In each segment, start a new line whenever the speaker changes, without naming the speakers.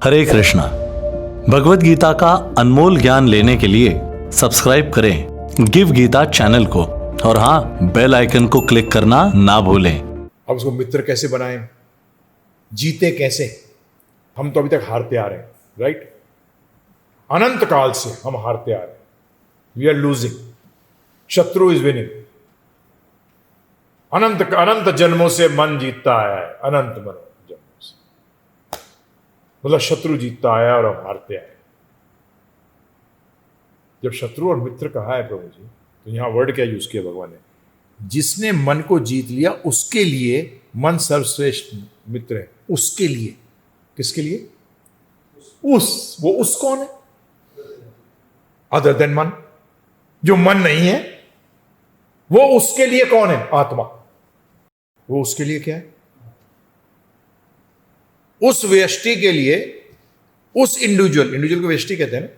हरे कृष्णा। भगवत गीता का अनमोल ज्ञान लेने के लिए सब्सक्राइब करें गिव गीता चैनल को और हाँ, बेल आइकन को क्लिक करना ना भूलें।
अब उसको मित्र कैसे बनाएं, जीते कैसे? हम तो अभी तक हारते आ रहे हैं, राइट? अनंत काल से हम हारते आ रहे हैं। वी आर लूजिंग, शत्रु इज विनिंग। अनंत अनंत जन्मों से मन जीतता आया है, अनंत जन्मों से, मतलब शत्रु जीतता आया और हम हारते आए। जब शत्रु और मित्र कहा है प्रभु जी, तो यहां वर्ड क्या यूज किया भगवान ने? जिसने मन को जीत लिया उसके लिए मन सर्वश्रेष्ठ मित्र है। उसके लिए, किसके लिए? वो उस कौन है? अदर देन मन। जो मन नहीं है वो उसके लिए कौन है? आत्मा। वो उसके लिए क्या है? उस व्यष्टि के लिए, उस इंडिविजुअल को व्यष्टि कहते हैं ना,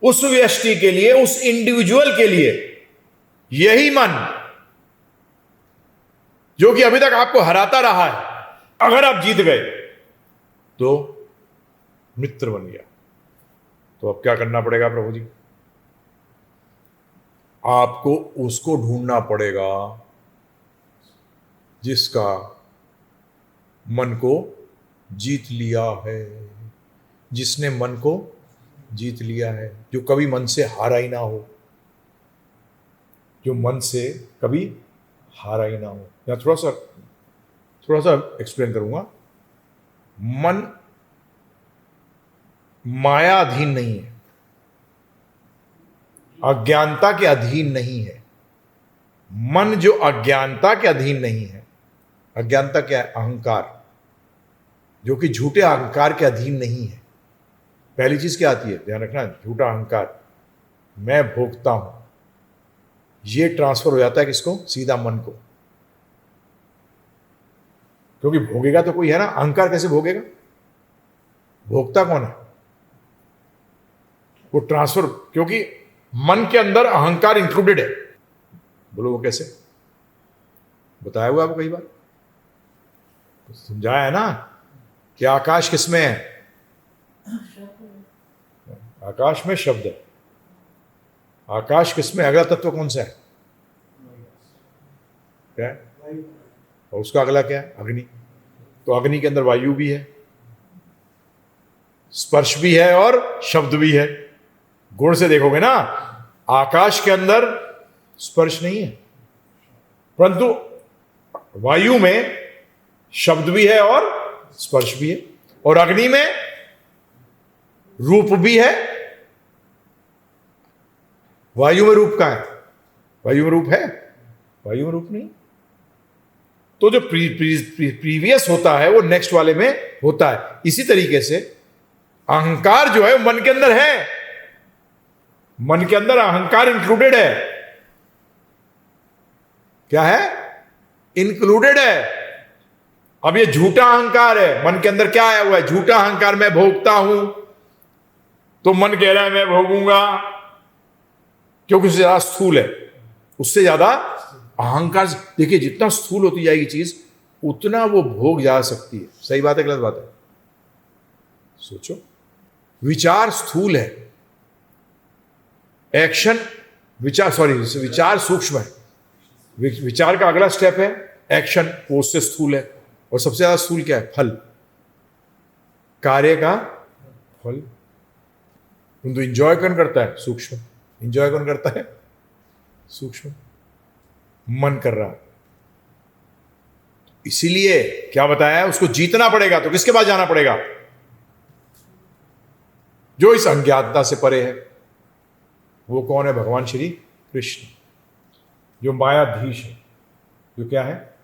उस व्यष्टि के लिए, उस इंडिविजुअल के लिए यही मन जो कि अभी तक आपको हराता रहा है, अगर आप जीत गए तो मित्र बन गया। तो अब क्या करना पड़ेगा प्रभु जी? आपको उसको ढूंढना पड़ेगा जिसका मन को जीत लिया है, जिसने मन को जीत लिया है, जो कभी मन से हारा ही ना हो, जो मन से कभी हारा ही ना हो। या थोड़ा सा एक्सप्लेन करूंगा। मन माया अधीन नहीं है, अज्ञानता के अधीन नहीं है। मन जो अज्ञानता के अधीन नहीं है, अज्ञानता क्या है? अहंकार, जो कि झूठे अहंकार के अधीन नहीं है। पहली चीज क्या आती है, ध्यान रखना, झूठा अहंकार, मैं भोगता हूं। ये ट्रांसफर हो जाता है किसको? सीधा मन को। क्योंकि भोगेगा तो कोई है ना, अहंकार कैसे भोगेगा? भोगता कौन है? वो ट्रांसफर, क्योंकि मन के अंदर अहंकार इंक्लूडेड है। बोलो वो कैसे? बताया हुआ आपको कई बार, समझाया है ना कि आकाश किसमें है? आकाश में शब्द है। आकाश किसमें? अगला तत्व कौन सा है? क्या है? और उसका अगला क्या है? अग्नि। तो अग्नि के अंदर वायु भी है, स्पर्श भी है और शब्द भी है। गुण से देखोगे ना, आकाश के अंदर स्पर्श नहीं है, परंतु वायु में शब्द भी है और स्पर्श भी है, और अग्नि में रूप भी है। वायु में रूप कहां है? वायु में रूप है? वायु में रूप नहीं। तो जो प्रीवियस होता है वो नेक्स्ट वाले में होता है। इसी तरीके से अहंकार जो है मन के अंदर है, मन के अंदर अहंकार इंक्लूडेड है। क्या है? इंक्लूडेड है। अब ये झूठा अहंकार है, मन के अंदर क्या आया हुआ है? झूठा अहंकार, मैं भोगता हूं। तो मन कह रहा है मैं भोगूंगा, क्योंकि उससे ज्यादा स्थूल है, उससे ज्यादा अहंकार। देखिए, जितना स्थूल होती जाएगी चीज उतना वो भोग जा सकती है। सही बात है, गलत बात है? सोचो, विचार स्थूल है, एक्शन विचार सूक्ष्म है। विचार का अगला स्टेप है एक्शन, वो उससे स्थूल है। और सबसे ज्यादा स्थूल क्या है? फल, कार्य का फल। तो इंजॉय कौन करता है? सूक्ष्म। इंजॉय कौन करता है? सूक्ष्म। मन कर रहा है। इसीलिए क्या बताया? उसको जीतना पड़ेगा। तो किसके पास जाना पड़ेगा? जो इस अज्ञातता से परे है। वो कौन है? भगवान श्री कृष्ण, जो मायाधीश है, जो क्या है?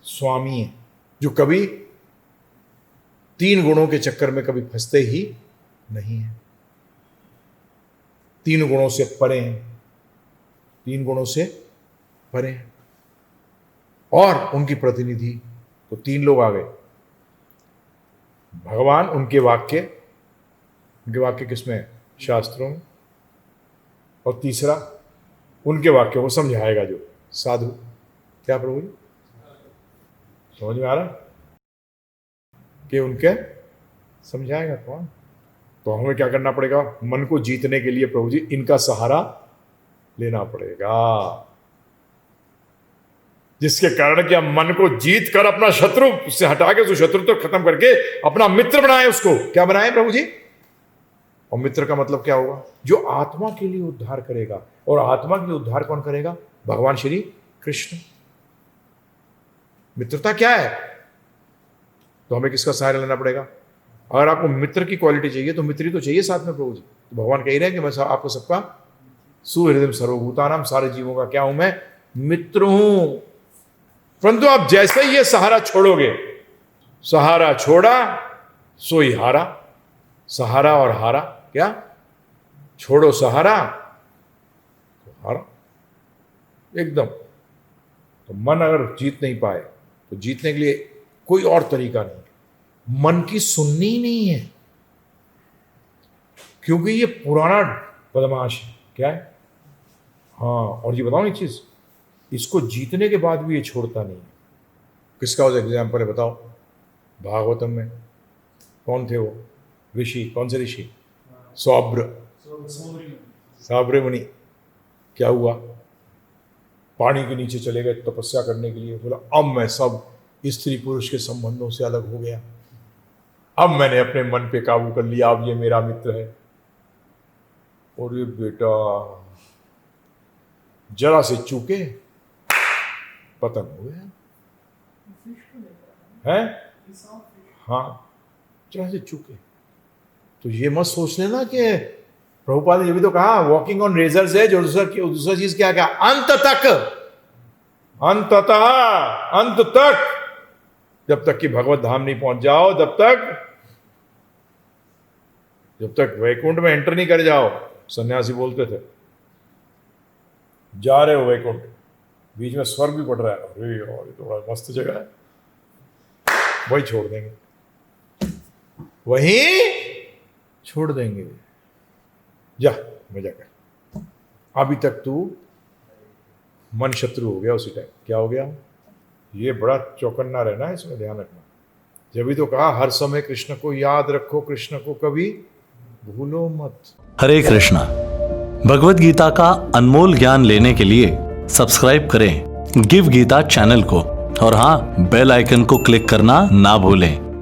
स्वामी है, जो कभी तीन गुणों के चक्कर में कभी फंसते ही नहीं है। तीन गुणों से परे हैं, तीन गुणों से परे हैं। और उनकी प्रतिनिधि तो तीन लोग आ गए। भगवान, उनके वाक्य किसमें है? शास्त्रों में। और तीसरा, उनके वाक्यों को समझाएगा जो साधु। क्या प्रभु जी, समझ में आ रहा कि उनके समझाएगा कौन? तो हमें क्या करना पड़ेगा? मन को जीतने के लिए प्रभु जी इनका सहारा लेना पड़ेगा, जिसके कारण कि हम मन को जीत कर अपना शत्रु से हटा के, उस शत्रु तो खत्म करके अपना मित्र बनाए। उसको क्या बनाए प्रभु जी? और मित्र का मतलब क्या होगा? जो आत्मा के लिए उद्धार करेगा। और आत्मा के लिए उद्धार कौन करेगा? भगवान श्री कृष्ण। मित्रता क्या है? तो हमें किसका सहारा लेना पड़ेगा? अगर आपको मित्र की क्वालिटी चाहिए तो मित्र ही तो चाहिए साथ में प्रभु जी। तो भगवान कह रहे हैं कि मैं आपको सबका सुहृदय सर्वभूतानाम, सारे जीवों का क्या हूं मैं? मित्र हूं। परंतु आप जैसे ही ये सहारा छोड़ोगे, सहारा छोड़ा सोई हारा। सहारा और हारा क्या? छोड़ो सहारा तो हारा एकदम। तो मन अगर जीत नहीं पाए तो जीतने के लिए कोई और तरीका नहीं। मन की सुननी ही नहीं है, क्योंकि ये पुराना बदमाश है। क्या है? हाँ, और ये बताओ एक चीज, इसको जीतने के बाद भी ये छोड़ता नहीं है। किसका एग्जाम्पल है बताओ? भागवतम में कौन थे वो ऋषि? कौन से ऋषि? सौब्र मुनि। क्या हुआ? पानी के नीचे चले गए तपस्या करने के लिए। बोला अब मैं सब स्त्री पुरुष के संबंधों से अलग हो गया, अब मैंने अपने मन पे काबू कर लिया, अब ये मेरा मित्र है। और ये बेटा जरा से चूके पतन हो गया है। हाँ, जरा से चूके। तो ये मत सोच लेना कि प्रभुपाद ने ये भी तो कहा वॉकिंग ऑन रेजर्स है। जो दूसरा चीज क्या कहा? अंत तक, अंततः, अंत तक। जब तक कि भगवत धाम नहीं पहुंच जाओ, जब तक वैकुंठ में एंटर नहीं कर जाओ। सन्यासी बोलते थे जा रहे हो वैकुंठ, बीच में स्वर्ग भी पड़ रहा है, अरे यार ये तो बड़ा मस्त जगह है, वही छोड़ देंगे, वहीं छोड़ देंगे। जा मजा कर। अभी तक तू मन शत्रु हो गया उसी टाइम। क्या हो गया? ये बड़ा चौकन्ना रहना है, इसमें ध्यान रखना। जब भी तो कहा हर समय कृष्ण को याद रखो, कृष्ण को कभी भूलो मत।
हरे कृष्णा। भगवत गीता का अनमोल ज्ञान लेने के लिए सब्सक्राइब करें गिव गीता चैनल को, और हाँ, बेल आइकन को क्लिक करना ना भूलें।